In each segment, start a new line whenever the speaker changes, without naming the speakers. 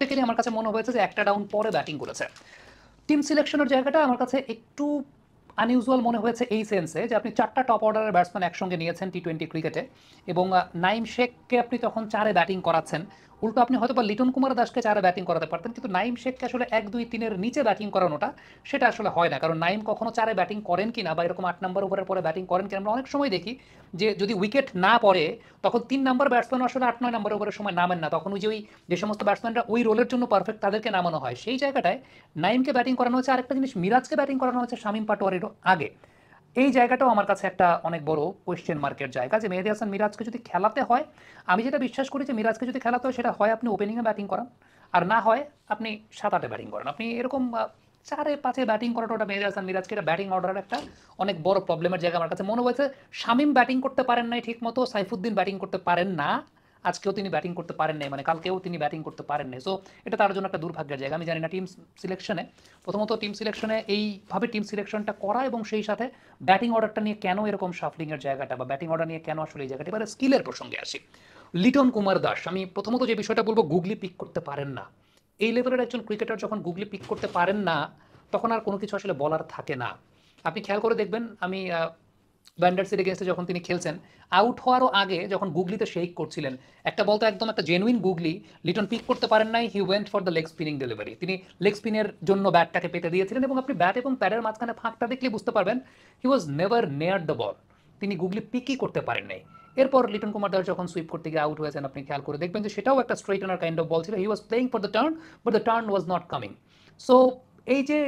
থেকে আমার কাছে মনে হয়েছে যে একটা ডাউন পরে ব্যাটিং করেছে। টিম সিলেকশনের জায়গাটা আমার কাছে একটু আনইউজুয়াল মনে হয়েছে এই সেন্সে যে আপনি ৪টা টপ অর্ডারের ব্যাটসম্যান একসঙ্গে নিয়েছেন টি-20 ক্রিকেটে এবং নাইম শেখকে আপনি তখন ৪ এ ব্যাটিং করাচ্ছেন। উল্টো আপনি হয়তোবা লিটন কুমার দাসকে ৪ এ ব্যাটিং করাতে পারতেন, কিন্তু নাইম শেখকে আসলে ১, ২, ৩ এর নিচে ব্যাটিং করানোটা সেটা আসলে হয় না। কারণ নাইম কখনো ৪ এ ব্যাটিং করেন কিনা বা এরকম ৮ নম্বর ওভারের পরে ব্যাটিং করেন কিনা আমরা অনেক সময় দেখি যে যদি উইকেট না পড়ে তখন ৩ নম্বর ব্যাটসম্যান আসলে ৮, ৯ নম্বর ওভারের সময় নামেন না। তখন ওই যে সমস্ত ব্যাটসম্যানরা ওই রোলের জন্য পারফেক্ট তাদেরকে নামানো হয়। সেই জায়গাটায় নাইমকে ব্যাটিং করানো হয়েছে। আরেকটা জিনিস, মিরাজকে ব্যাটিং করানো হয়েছে শামীম পাটোয়ারিরও আগে। এই জায়গাটাও আমার কাছে একটা অনেক বড় কোয়েশ্চেন মার্কের জায়গা যে মেহেদী হাসান মিরাজকে যদি খেলাতে হয়, আমি যেটা বিশ্বাস করি যে মিরাজকে যদি খেলাতে হয় সেটা হয় আপনি ওপেনিংয়ে ব্যাটিং করান, আর না হয় আপনি ৭-৮-এ ব্যাটিং করেন। আপনি এরকম ৪-৫-এ ব্যাটিং করাটা ওটা মেহেদী হাসান মিরাজকে এটা ব্যাটিং অর্ডারের একটা অনেক বড় প্রবলেমের জায়গা আমার কাছে মনে হয়েছে। শামীম ব্যাটিং করতে পারেন নাই ঠিক মতো, সাইফুদ্দিন ব্যাটিং করতে পারেন না, আজকেও তিনি ব্যাটিং করতে পারেন নাই, মানে কালকেও তিনি ব্যাটিং করতে পারেন নাই। সো এটা তার জন্য একটা দুর্ভাগ্যের জায়গা। আমি জানি না টিম সিলেকশনে, প্রথমত টিম সিলেকশনে এইভাবে টিম সিলেকশনটা করা এবং সেই সাথে ব্যাটিং অর্ডারটা নিয়ে কেন এরকম শাফলিংয়ের জায়গাটা বা ব্যাটিং অর্ডার নিয়ে কেন আসলে এই জায়গাটা। এবারে স্কিলের প্রসঙ্গে আসি। লিটন কুমার দাস, আমি প্রথমত যে বিষয়টা বলবো, গুগলি পিক করতে পারেন না। এই লেভেলের একজন ক্রিকেটার যখন গুগলি পিক করতে পারেন না, তখন আর কোনো কিছু আসলে বলার থাকে না। আপনি খেয়াল করে দেখবেন, আমি ব্যান্ডার্সের এগেনস্টে যখন তিনি খেলছেন, আউট হওয়ারও আগে যখন গুগলিতে শেক করছিলেন, একটা বল তো একদম একটা জেনুইন গুগলি, লিটন পিক করতে পারেন নাই, he went for the leg spinning delivery. তিনি লেগ স্পিনের জন্য ব্যাটটাকে পেতে দিয়েছিলেন এবং আপনি ব্যাট এবং প্যাডের মাঝখানে ফাঁকটা দেখলে বুঝতে পারবেন হি was never near the ball. তিনি গুগলি পিকই করতে পারেন নাই। এরপর লিটন কুমার দাস যখন সুইপ করতে গিয়ে আউট হয়েছেন, আপনি খেয়াল করে দেখবেন যে সেটাও একটা স্ট্রেইটনার কাইন্ড অফ বল ছিল। He was playing for the turn, but the turn was not coming. So এই যে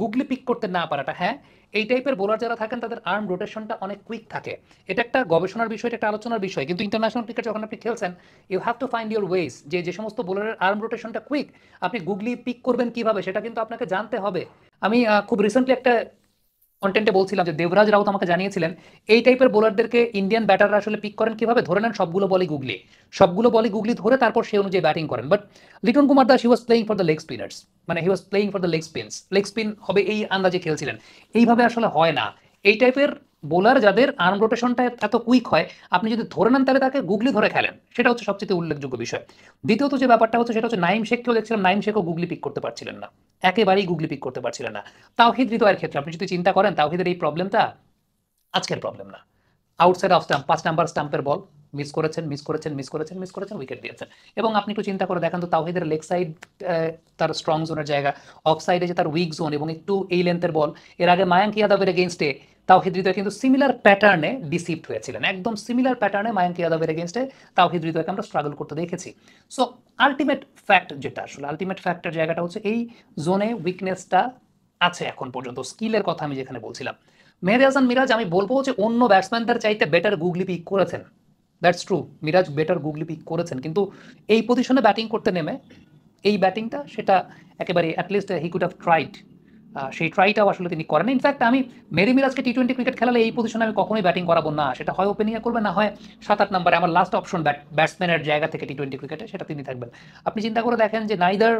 গুগলি পিক করতে না পারাটা, হ্যাঁ, এই টাইপের বোলার যারা থাকেন তাদের আর্ম রোটেশনটা অনেক কুইক থাকে। এটা একটা গবেষণার বিষয়, এটা একটা আলোচনার বিষয়, কিন্তু ইন্টারন্যাশনাল ক্রিকেট যখন আপনি খেলছেন, you have to find your ways যে সমস্ত বোলারের আর্ম রোটেশনটা কুইক, আপনি গুগলি পিক করবেন কিভাবে সেটা কিন্তু আপনাকে জানতে হবে। আমি খুব রিসেন্টলি একটা কন্টেন্টে বলছিলাম যে দেবরাজ রাউত আমাকে জানিয়েছিলেন এই টাইপের বোলারদেরকে ইন্ডিয়ান ব্যাটাররা আসলে পিক করেন কিভাবে। ধরে নেন সবগুলো বলই গুগলি ধরে তারপর সেই অনুযায়ী ব্যাটিং করেন। But Liton Kumar Das he was playing for the leg spinners, মানে he was playing for the leg spin হবে এই আন্দাজে খেলছিলেন। এইভাবে আসলে হয় না। এই টাইপের বোলার যাদের আর্ম রোটেশনটা এত কুইক হয়, আপনি যদি ধরে নেন তাহলে তাকে গুগলি ধরে খেলেন, সেটা হচ্ছে সবচেয়ে উল্লেখযোগ্য বিষয়। দ্বিতীয়ত যে ব্যাপারটা হচ্ছে সেটা হচ্ছে নাইম শেখকেও দেখছিলাম, নাইম শেখও গুগলি পিক করতে পারছিলেন না, একেবারেই গুগলি পিক করতে পারছিলেন না। তাওহিদ হৃদয়ের ক্ষেত্রে আপনি যদি চিন্তা করেন, তাওহিদের এই প্রবলেমটা আজকের প্রবলেম না। আউটসাইড অফ স্টাম্প ৫ নাম্বার স্টাম্পের বল মিস করেছেন, উইকেট দিয়েছেন। এবং আপনি একটু চিন্তা করে দেখেন তো, তাওহিদের লেগ সাইড তার স্ট্রং জোনের জায়গা, অফ সাইডে যে তার উইক জোন এবং একটু এই লেন্থের বল। এর আগে মায়াঙ্ক ইয়াদবের এগেনস্টে তাওহিদ হৃদয় কিন্তু সিমিলার প্যাটার্নে ডিসিভড হয়েছিলেন, একদম সিমিলার প্যাটার্নে মায়াঙ্ক ইয়াদবের এগেনস্টে তাওহিদ হৃদয়কে আমরা স্ট্রাগল করতে দেখেছি। সো আলটিমেট ফ্যাক্ট যেটা, আসলে আলটিমেট ফ্যাক্টের জায়গাটা হচ্ছে এই জোনে উইকনেসটা আছে এখন পর্যন্ত, স্কিলের কথা আমি যেখানে বলছিলাম। মেহেদী হাসান মিরাজ, আমি বলবো যে অন্য ব্যাটসম্যানদের চাইতে বেটার গুগলি পিক করেছেন, that's true, Miraz better googly pick করেছেন, কিন্তু এই পজিশনে ব্যাটিং করতে নেমে এই ব্যাটিংটা সেটা একেবারে at least he could have tried, সেই ট্রাইটাও আসলে তিনি করেন। ইনফ্যাক্ট আমি মেহেদী মিরাজকে টি-20 ক্রিকেট খেলালে এই পজিশনে আমি কখনোই ব্যাটিং করাবো না, সেটা হয় ওপেনিংয়ে করবে, না হয় ৭-৮ নম্বরে আমার লাস্ট অপশন ব্যাটসম্যানের জায়গা থেকে টি-20 ক্রিকেটে সেটা তিনি থাকবেন। আপনি চিন্তা করে দেখেন যে neither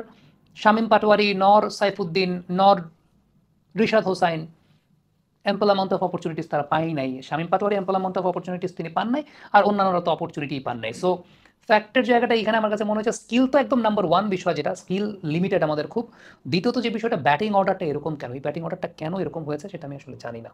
Shamim Patwari nor Saifuddin nor Rishad Hossain ample amount of opportunities তারা পাই নাই। Shamim Patwari ample amount of opportunities তিনি পান নাই, আর অন্যান্যরা তো অপরচুনিটিই পান নাই। সো ফ্যাক্টের জায়গাটা এখানে আমার কাছে মনে হচ্ছে স্কিল তো একদম নাম্বার ওয়ান বিষয়, যেটা স্কিল লিমিটেড আমাদের খুব। দ্বিতীয়ত যে বিষয়টা, ব্যাটিং অর্ডারটা এরকম কেন, এই ব্যাটিং অর্ডারটা কেন এরকম হয়েছে সেটা আমি আসলে জানি না।